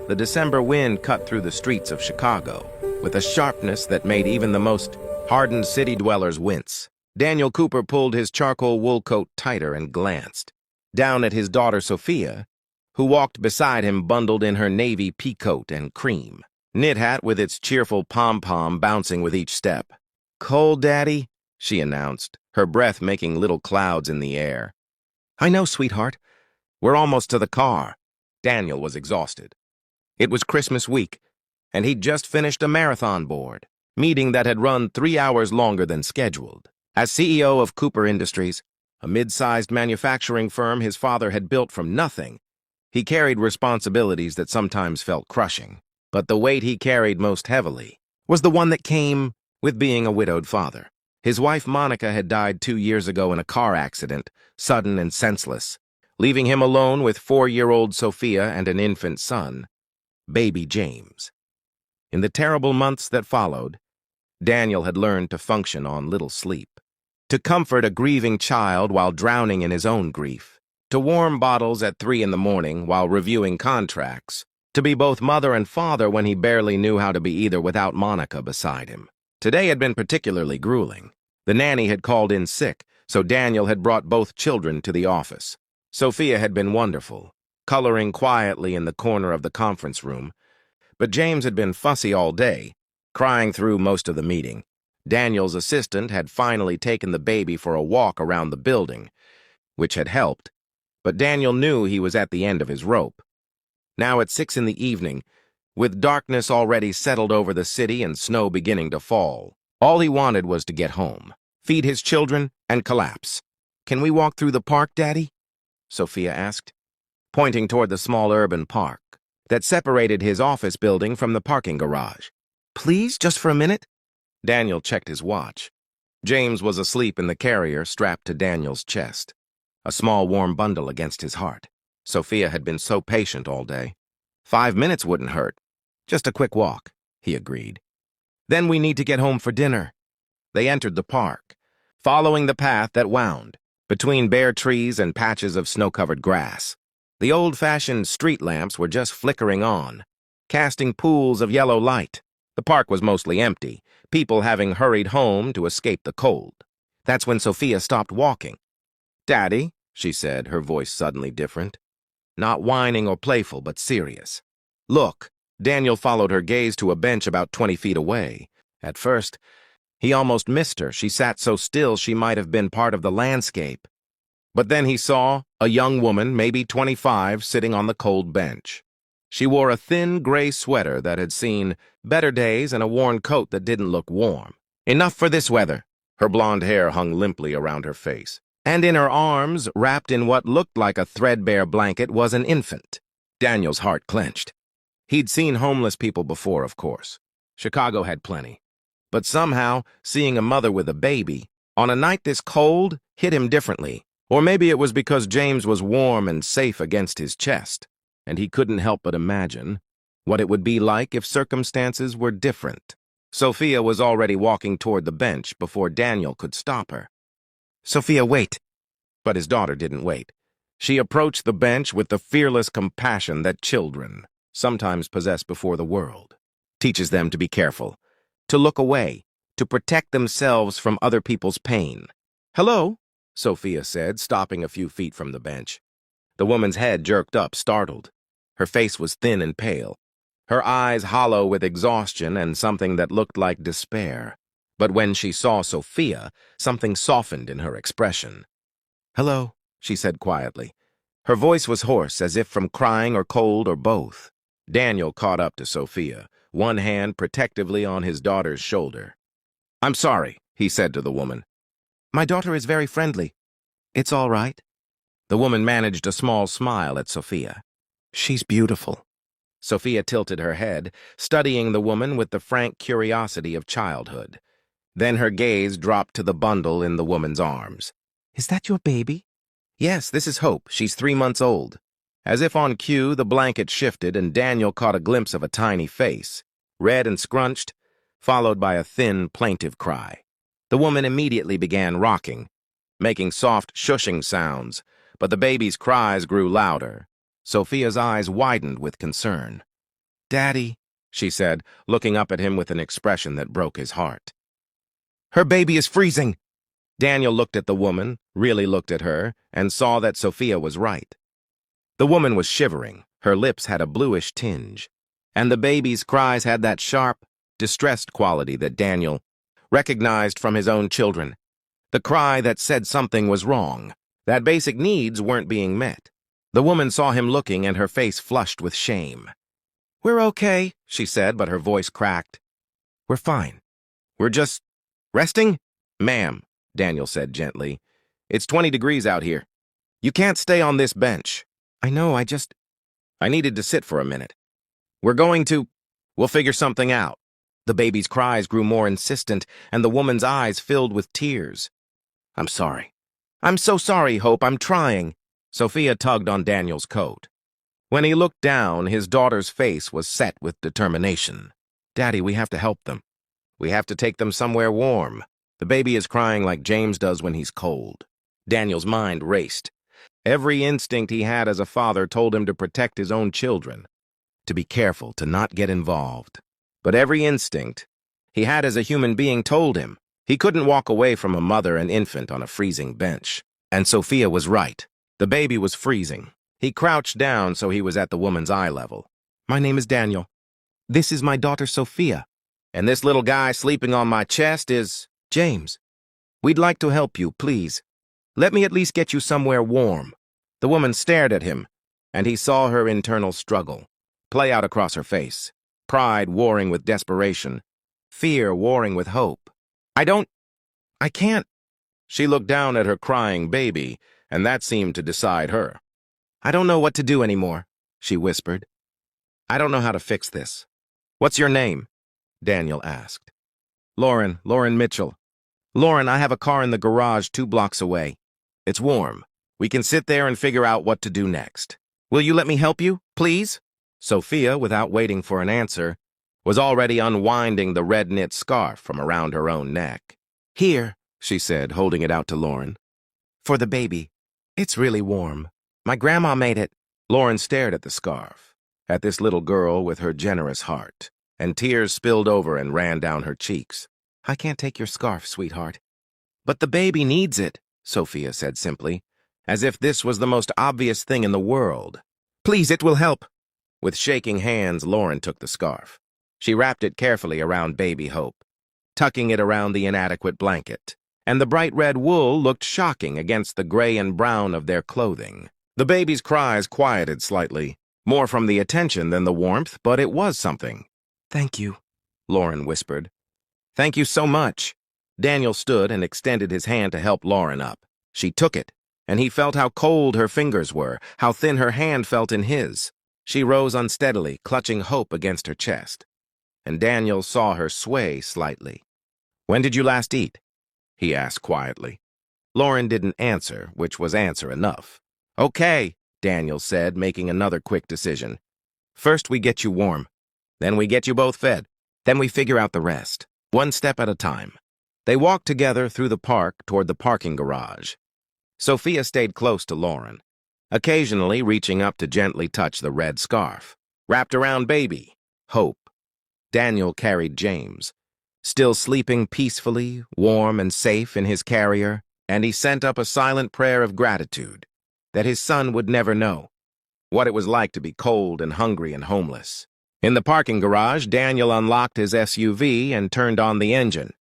The December wind cut through the streets of Chicago with a sharpness that made even the most hardened city dwellers wince. Daniel Cooper pulled his charcoal wool coat tighter and glanced down at his daughter Sophia, who walked beside him bundled in her navy peacoat and cream knit hat with its cheerful pom-pom bouncing with each step. "Cold, Daddy?" she announced, her breath making little clouds in the air. "I know, sweetheart. We're almost to the car." Daniel was exhausted. It was Christmas week, and he'd just finished a marathon board meeting that had run 3 hours longer than scheduled. As CEO of Cooper Industries, a mid-sized manufacturing firm his father had built from nothing, he carried responsibilities that sometimes felt crushing. But the weight he carried most heavily was the one that came with being a widowed father. His wife Monica had died 2 years ago in a car accident, sudden and senseless, leaving him alone with 4-year-old Sophia and an infant son, baby James. In the terrible months that followed, Daniel had learned to function on little sleep, to comfort a grieving child while drowning in his own grief, to warm bottles at 3 in the morning while reviewing contracts, to be both mother and father when he barely knew how to be either without Monica beside him. Today had been particularly grueling. The nanny had called in sick, so Daniel had brought both children to the office. Sophia had been wonderful, coloring quietly in the corner of the conference room, but James had been fussy all day, crying through most of the meeting. Daniel's assistant had finally taken the baby for a walk around the building, which had helped, but Daniel knew he was at the end of his rope. Now at 6 in the evening, with darkness already settled over the city and snow beginning to fall, all he wanted was to get home, feed his children, and collapse. "Can we walk through the park, Daddy?" Sophia asked, pointing toward the small urban park that separated his office building from the parking garage. "Please, just for a minute?" Daniel checked his watch. James was asleep in the carrier strapped to Daniel's chest, a small warm bundle against his heart. Sophia had been so patient all day. 5 minutes wouldn't hurt. Just a quick walk, he agreed. "Then we need to get home for dinner." They entered the park, following the path that wound between bare trees and patches of snow-covered grass. The old-fashioned street lamps were just flickering on, casting pools of yellow light. The park was mostly empty, people having hurried home to escape the cold. That's when Sophia stopped walking. "Daddy," she said, her voice suddenly different. Not whining or playful, but serious. "Look." Daniel followed her gaze to a bench about 20 feet away. At first, he almost missed her. She sat so still she might have been part of the landscape. But then he saw a young woman, maybe 25, sitting on the cold bench. She wore a thin gray sweater that had seen better days and a worn coat that didn't look warm. "Enough for this weather." Her blonde hair hung limply around her face. And in her arms, wrapped in what looked like a threadbare blanket, was an infant. Daniel's heart clenched. He'd seen homeless people before, of course. Chicago had plenty. But somehow, seeing a mother with a baby, on a night this cold, hit him differently. Or maybe it was because James was warm and safe against his chest, and he couldn't help but imagine what it would be like if circumstances were different. Sophia was already walking toward the bench before Daniel could stop her. "Sophia, wait." But his daughter didn't wait. She approached the bench with the fearless compassion that children sometimes possess before the world. Teaches them to be careful, to look away, to protect themselves from other people's pain. "Hello," Sophia said, stopping a few feet from the bench. The woman's head jerked up, startled. Her face was thin and pale, her eyes hollow with exhaustion and something that looked like despair. But when she saw Sophia, something softened in her expression. "Hello," she said quietly. Her voice was hoarse, as if from crying or cold or both. Daniel caught up to Sophia, one hand protectively on his daughter's shoulder. "I'm sorry," he said to the woman. "My daughter is very friendly. It's all right." The woman managed a small smile at Sophia. "She's beautiful." Sophia tilted her head, studying the woman with the frank curiosity of childhood. Then her gaze dropped to the bundle in the woman's arms. "Is that your baby?" "Yes, this is Hope. She's 3 months old." As if on cue, the blanket shifted and Daniel caught a glimpse of a tiny face, red and scrunched, followed by a thin, plaintive cry. The woman immediately began rocking, making soft shushing sounds, but the baby's cries grew louder. Sophia's eyes widened with concern. "Daddy," she said, looking up at him with an expression that broke his heart. "Her baby is freezing." Daniel looked at the woman, really looked at her, and saw that Sophia was right. The woman was shivering, her lips had a bluish tinge, and the baby's cries had that sharp, distressed quality that Daniel recognized from his own children. The cry that said something was wrong, that basic needs weren't being met. The woman saw him looking and her face flushed with shame. "We're okay," she said, but her voice cracked. "We're fine. We're just resting?" "Ma'am," Daniel said gently, "it's 20 degrees out here. You can't stay on this bench." "I know, I needed to sit for a minute. We'll figure something out." The baby's cries grew more insistent, and the woman's eyes filled with tears. "I'm sorry. I'm so sorry, Hope. I'm trying." Sophia tugged on Daniel's coat. When he looked down, his daughter's face was set with determination. "Daddy, we have to help them. We have to take them somewhere warm. The baby is crying like James does when he's cold." Daniel's mind raced. Every instinct he had as a father told him to protect his own children, to be careful, to not get involved. But every instinct he had as a human being told him he couldn't walk away from a mother and infant on a freezing bench. And Sophia was right. The baby was freezing. He crouched down so he was at the woman's eye level. "My name is Daniel. This is my daughter Sophia. And this little guy sleeping on my chest is James. We'd like to help you, please. Let me at least get you somewhere warm." The woman stared at him, and he saw her internal struggle play out across her face. Pride warring with desperation. Fear warring with hope. I can't." She looked down at her crying baby, and that seemed to decide her. "I don't know what to do anymore," she whispered. "I don't know how to fix this." "What's your name?" Daniel asked. Lauren Mitchell." "Lauren, I have a car in the garage 2 blocks away. It's warm. We can sit there and figure out what to do next. Will you let me help you, please?" Sophia, without waiting for an answer, was already unwinding the red knit scarf from around her own neck. "Here," she said, holding it out to Lauren. "For the baby. It's really warm. My grandma made it." Lauren stared at the scarf, at this little girl with her generous heart, and tears spilled over and ran down her cheeks. "I can't take your scarf, sweetheart." "But the baby needs it," Sophia said simply, as if this was the most obvious thing in the world. "Please, it will help." With shaking hands, Lauren took the scarf. She wrapped it carefully around baby Hope, tucking it around the inadequate blanket, and the bright red wool looked shocking against the gray and brown of their clothing. The baby's cries quieted slightly, more from the attention than the warmth, but it was something. "Thank you," Lauren whispered. "Thank you so much." Daniel stood and extended his hand to help Lauren up. She took it, and he felt how cold her fingers were, how thin her hand felt in his. She rose unsteadily, clutching Hope against her chest, and Daniel saw her sway slightly. "When did you last eat?" he asked quietly. Lauren didn't answer, which was answer enough. "Okay," Daniel said, making another quick decision. "First we get you warm, then we get you both fed, then we figure out the rest, one step at a time." They walked together through the park toward the parking garage. Sophia stayed close to Lauren, occasionally reaching up to gently touch the red scarf, wrapped around baby Hope. Daniel carried James, still sleeping peacefully, warm and safe in his carrier, and he sent up a silent prayer of gratitude that his son would never know what it was like to be cold and hungry and homeless. In the parking garage, Daniel unlocked his SUV and turned on the engine,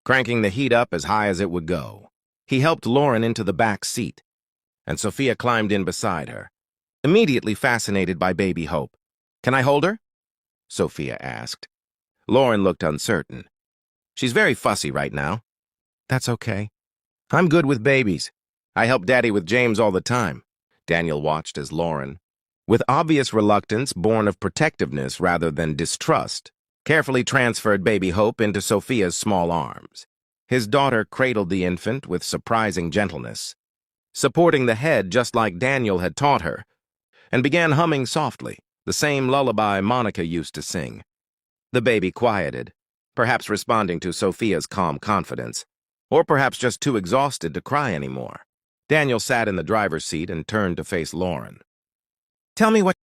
cranking the heat up as high as it would go. He helped Lauren into the back seat, and Sophia climbed in beside her, immediately fascinated by baby Hope. "Can I hold her?" Sophia asked. Lauren looked uncertain. "She's very fussy right now." "That's okay. I'm good with babies. I help Daddy with James all the time." Daniel watched as Lauren, with obvious reluctance born of protectiveness rather than distrust, carefully transferred baby Hope into Sophia's small arms. His daughter cradled the infant with surprising gentleness, supporting the head just like Daniel had taught her, and began humming softly, the same lullaby Monica used to sing. The baby quieted, perhaps responding to Sophia's calm confidence, or perhaps just too exhausted to cry anymore. Daniel sat in the driver's seat and turned to face Lauren. "Tell me what